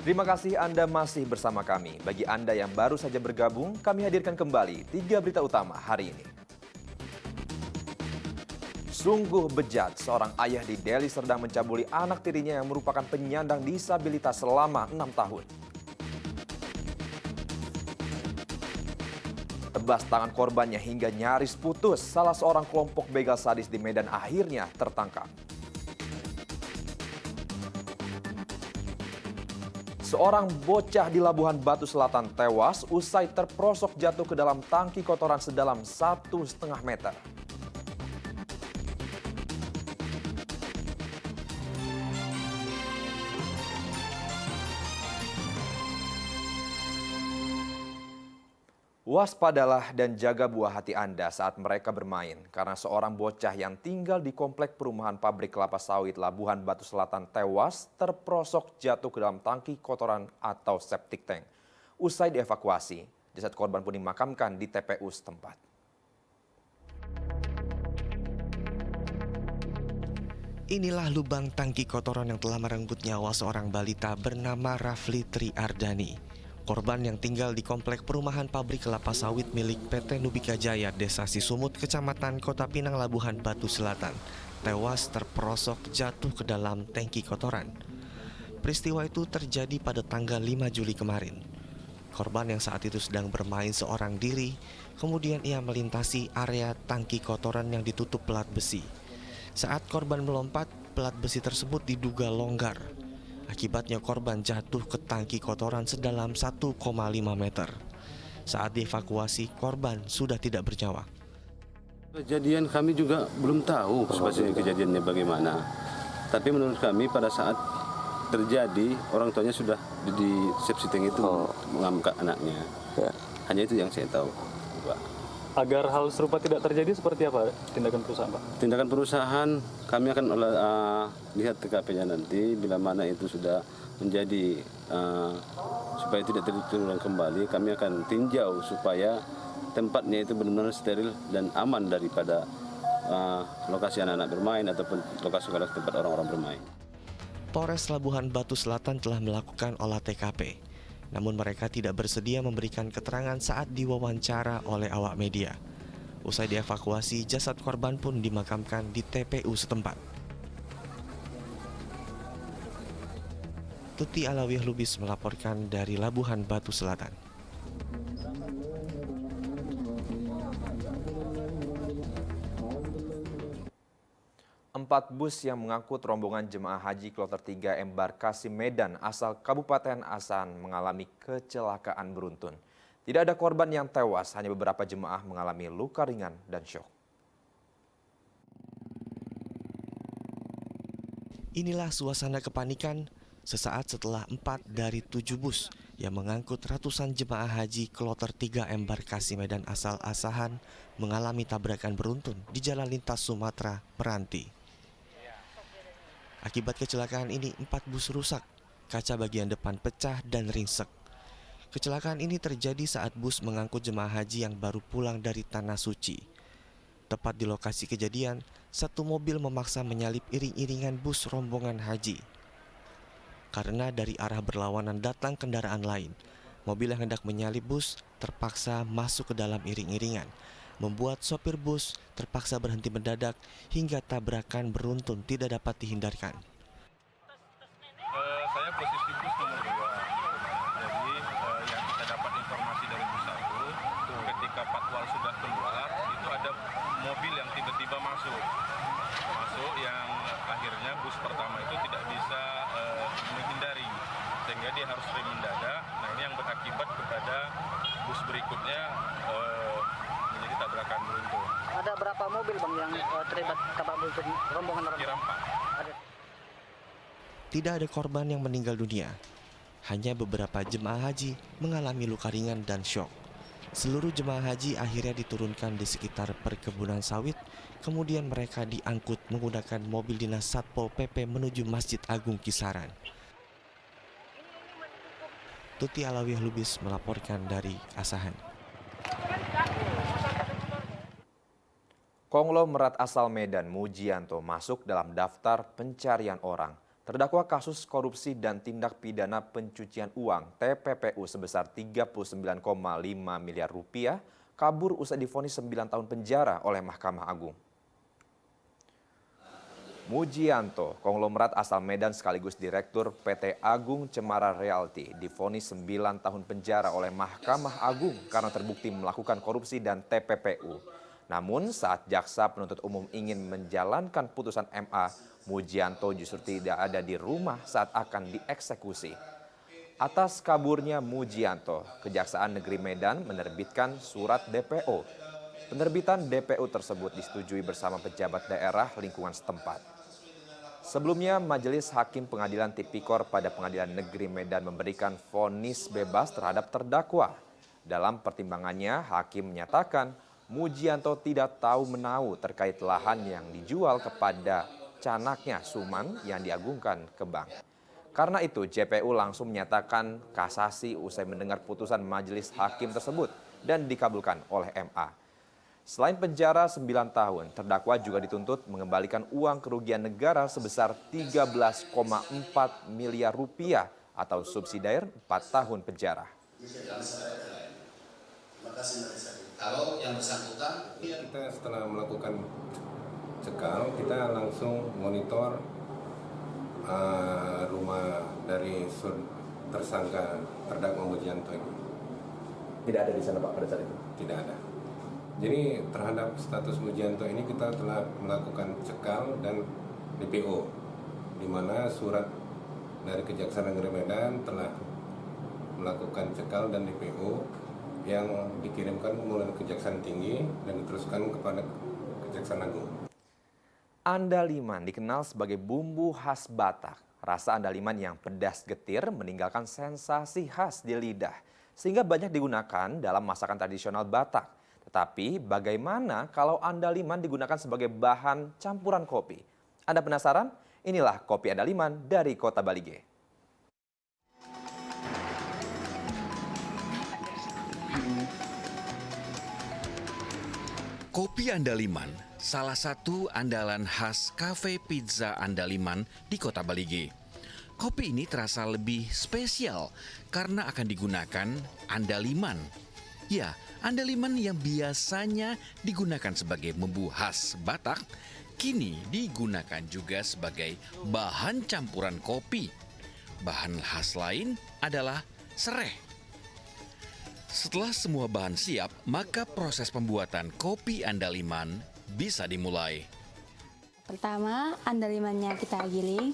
Terima kasih Anda masih bersama kami. Bagi Anda yang baru saja bergabung, kami hadirkan kembali 3 berita utama hari ini. Sungguh bejat, seorang ayah di Delhi Serdang mencabuli anak tirinya yang merupakan penyandang disabilitas selama 6 tahun. Tebas tangan korbannya hingga nyaris putus, salah seorang kelompok begal sadis di Medan akhirnya tertangkap. Seorang bocah di Labuhan Batu Selatan tewas usai terperosok jatuh ke dalam tangki kotoran sedalam 1,5 meter. Waspadalah dan jaga buah hati Anda saat mereka bermain, karena seorang bocah yang tinggal di komplek perumahan pabrik kelapa sawit Labuhan Batu Selatan tewas terperosok jatuh ke dalam tangki kotoran atau septic tank. Usai dievakuasi, jasad korban pun dimakamkan di TPU setempat. Inilah lubang tangki kotoran yang telah merenggut nyawa seorang balita bernama Rafli Tri Ardani. Korban yang tinggal di komplek perumahan pabrik kelapa sawit milik PT Nubika Jaya, Desa Sisumut, Kecamatan Kota Pinang, Labuhan Batu Selatan, tewas terperosok jatuh ke dalam tangki kotoran. Peristiwa itu terjadi pada tanggal 5 Juli kemarin. Korban yang saat itu sedang bermain seorang diri, kemudian ia melintasi area tangki kotoran yang ditutup pelat besi. Saat korban melompat, pelat besi tersebut diduga longgar. Akibatnya korban jatuh ke tangki kotoran sedalam 1,5 meter. Saat dievakuasi, korban sudah tidak bernyawa. Kejadian kami juga belum tahu sebenarnya kejadiannya bagaimana. Tapi menurut kami pada saat terjadi, orang tuanya sudah di septic tank itu mengangkat anaknya. Ya. Hanya itu yang saya tahu, Pak. Agar hal serupa tidak terjadi, seperti apa tindakan perusahaan, Pak? Tindakan perusahaan kami akan lihat TKP-nya nanti, bila mana itu sudah menjadi supaya tidak terulang kembali, kami akan tinjau supaya tempatnya itu benar-benar steril dan aman daripada lokasi anak-anak bermain ataupun lokasi tempat orang-orang bermain. Polres Labuhan Batu Selatan telah melakukan olah TKP. Namun mereka tidak bersedia memberikan keterangan saat diwawancara oleh awak media. Usai dievakuasi, jasad korban pun dimakamkan di TPU setempat. Tuti Alawiyah Lubis melaporkan dari Labuhan Batu Selatan. Empat bus yang mengangkut rombongan jemaah haji kloter 3 embarkasi Medan asal Kabupaten Asahan mengalami kecelakaan beruntun. Tidak ada korban yang tewas, hanya beberapa jemaah mengalami luka ringan dan syok. Inilah suasana kepanikan sesaat setelah 4 dari 7 bus yang mengangkut ratusan jemaah haji kloter 3 embarkasi Medan asal Asahan mengalami tabrakan beruntun di jalan lintas Sumatera Meranti. Akibat kecelakaan ini, 4 bus rusak, kaca bagian depan pecah dan ringsek. Kecelakaan ini terjadi saat bus mengangkut jemaah haji yang baru pulang dari Tanah Suci. Tepat di lokasi kejadian, satu mobil memaksa menyalip iring-iringan bus rombongan haji. Karena dari arah berlawanan datang kendaraan lain, mobil yang hendak menyalip bus terpaksa masuk ke dalam iring-iringan, membuat sopir bus terpaksa berhenti mendadak hingga tabrakan beruntun tidak dapat dihindarkan. Saya posisi bus nomor 2. Jadi yang kita dapat informasi dari bus 1, ketika patwal sudah keluar, itu ada mobil yang tiba-tiba masuk yang akhirnya bus pertama itu tidak bisa menghindari, sehingga dia harus rem mendadak. Nah, ini yang berakibat kepada bus berikutnya menjadi tabrakan beruntun. Ada berapa mobil bang yang terlibat tabrak beruntun rombongan orang? Kira 4. Tidak ada korban yang meninggal dunia. Hanya beberapa jemaah haji mengalami luka ringan dan syok. Seluruh jemaah haji akhirnya diturunkan di sekitar perkebunan sawit. Kemudian mereka diangkut menggunakan mobil dinas Satpol PP menuju Masjid Agung Kisaran. Tuti Alawiyah Lubis melaporkan dari Asahan. Konglomerat asal Medan Mujianto masuk dalam daftar pencarian orang. Terdakwa kasus korupsi dan tindak pidana pencucian uang TPPU sebesar 39,5 miliar rupiah kabur usai divonis 9 tahun penjara oleh Mahkamah Agung. Mujianto, konglomerat asal Medan sekaligus Direktur PT Agung Cemara Realty, divonis 9 tahun penjara oleh Mahkamah Agung karena terbukti melakukan korupsi dan TPPU. Namun saat jaksa penuntut umum ingin menjalankan putusan MA, Mujianto justru tidak ada di rumah saat akan dieksekusi. Atas kaburnya Mujianto, Kejaksaan Negeri Medan menerbitkan surat DPO. Penerbitan DPO tersebut disetujui bersama pejabat daerah lingkungan setempat. Sebelumnya, Majelis Hakim Pengadilan Tipikor pada Pengadilan Negeri Medan memberikan vonis bebas terhadap terdakwa. Dalam pertimbangannya, Hakim menyatakan Mujianto tidak tahu-menahu terkait lahan yang dijual kepada canaknya Suman yang diagungkan ke bank. Karena itu, JPU langsung menyatakan kasasi usai mendengar putusan Majelis Hakim tersebut dan dikabulkan oleh MA. Selain penjara 9 tahun, terdakwa juga dituntut mengembalikan uang kerugian negara sebesar 13,4 miliar rupiah atau subsidiar 4 tahun penjara. Kalau yang bersangkutan, kita setelah melakukan cekal, kita langsung monitor rumah dari tersangka terdakwa Mujianto ini. Tidak ada di sana Pak pada saat itu? Tidak ada. Jadi terhadap status Mujianto ini kita telah melakukan cekal dan DPO, di mana surat dari Kejaksaan Negeri Medan telah melakukan cekal dan DPO yang dikirimkan melalui Kejaksaan Tinggi dan diteruskan kepada Kejaksaan Agung. Andaliman dikenal sebagai bumbu khas Batak. Rasa andaliman yang pedas getir meninggalkan sensasi khas di lidah, sehingga banyak digunakan dalam masakan tradisional Batak. Tetapi bagaimana kalau andaliman digunakan sebagai bahan campuran kopi? Anda penasaran? Inilah kopi andaliman dari Kota Balige. Kopi Andaliman, salah satu andalan khas kafe pizza Andaliman di Kota Balige. Kopi ini terasa lebih spesial karena akan digunakan andaliman. Ya, andaliman yang biasanya digunakan sebagai bumbu khas Batak, kini digunakan juga sebagai bahan campuran kopi. Bahan khas lain adalah sereh. Setelah semua bahan siap, maka proses pembuatan kopi andaliman bisa dimulai. Pertama, andalimannya kita giling.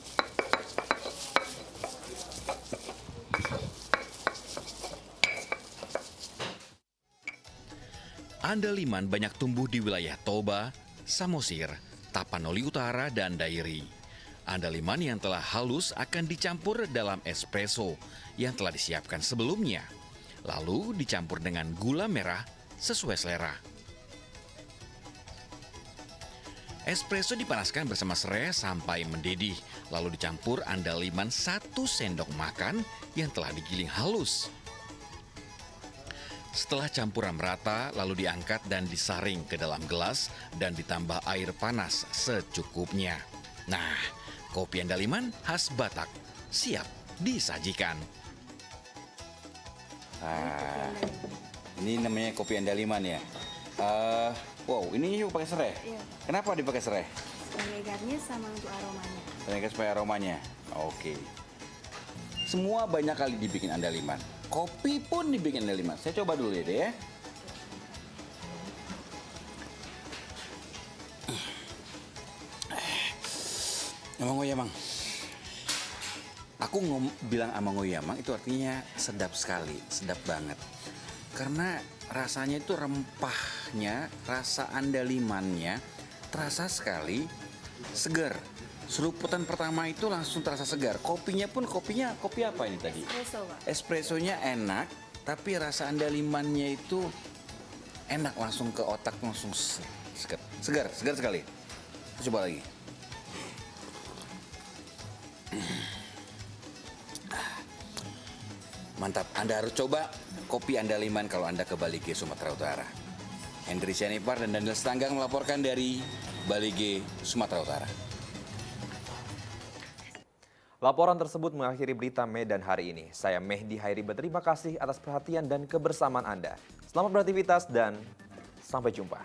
Andaliman banyak tumbuh di wilayah Toba, Samosir, Tapanuli Utara, dan Dairi. Andaliman yang telah halus akan dicampur dalam espresso yang telah disiapkan sebelumnya. Lalu dicampur dengan gula merah sesuai selera. Espresso dipanaskan bersama serai sampai mendidih, lalu dicampur andaliman 1 sendok makan yang telah digiling halus. Setelah campuran merata, lalu diangkat dan disaring ke dalam gelas dan ditambah air panas secukupnya. Nah, kopi andaliman khas Batak siap disajikan. ini namanya kopi andaliman ya. Wow, ini juga pakai serai. Iya. Kenapa dipakai serai? Sebagai garnish sama untuk aromanya. Ternyata supaya aromanya. Oke. Semua banyak kali dibikin andaliman. Kopi pun dibikin andaliman. Saya coba dulu ya deh ya. Emang Ngoyamang. Aku bilang sama Ngoyamang itu artinya sedap sekali, sedap banget. Karena rasanya itu rempahnya, rasa andalimannya terasa sekali segar. Seruputan pertama itu langsung terasa segar. Kopi apa ini tadi? Espresso, Pak. Espressonya enak, tapi rasa andalimannya itu enak langsung ke otak, langsung segar sekali. Coba lagi. Mantap, Anda harus coba kopi andaliman kalau Anda ke Balige, Sumatera Utara. Hendri Sianipar dan Daniel Stanggang melaporkan dari Balige, Sumatera Utara. Laporan tersebut mengakhiri berita Medan hari ini. Saya Mehdi Hairi berterima kasih atas perhatian dan kebersamaan Anda. Selamat beraktivitas dan sampai jumpa.